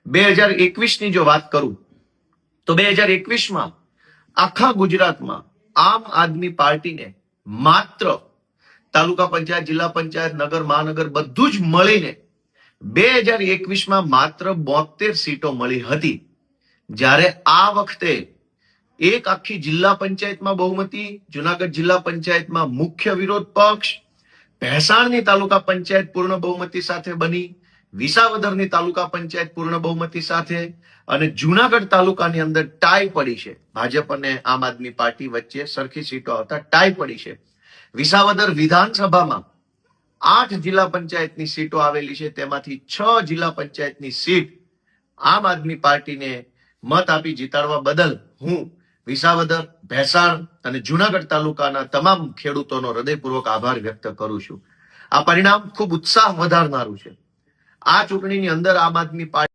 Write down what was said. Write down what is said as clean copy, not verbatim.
2021 ની જો વાત કરું તો 2021માં આખા ગુજરાતમાં આમ આદમી પાર્ટીને માત્ર તાલુકા પંચાયત, જિલ્લા પંચાયત, નગર, મહાનગર બધું જ મળીને 2021માં માત્ર 72 સીટો મળી હતી. જ્યારે આ વખતે એક આખી જિલ્લા પંચાયતમાં બહુમતી, જુનાગઢ જિલ્લા પંચાયતમાં મુખ્ય વિરોધ પક્ષ, ભેસાણની તાલુકા પંચાયત પૂર્ણ બહુમતી સાથે બની, વિસાવદરની તાલુકા પંચાયત પૂર્ણ બહુમતી સાથે, અને જુનાગઢ તાલુકાની અંદર ટાઈ પડી છે. ભાજપ અને આમ આદમી પાર્ટી વચ્ચે સરખી સીટો આવતા ટાઈ પડી છે. વિસાવદર વિધાનસભામાં 8 જિલ્લા પંચાયતની સીટો આવેલી છે, તેમાંથી 6 જિલ્લા પંચાયતની સીટ આમ આદમી પાર્ટીને મત આપી જીતાડવા બદલ હું વિસાવદર, ભેસાણ અને જુનાગઢ તાલુકાના તમામ ખેડૂતોનો હૃદયપૂર્વક આભાર વ્યક્ત કરું છું. આ પરિણામ ખૂબ ઉત્સાહ વધારનારું છે. આ ચૂંટણીની અંદર આમ આદમી પાર્ટી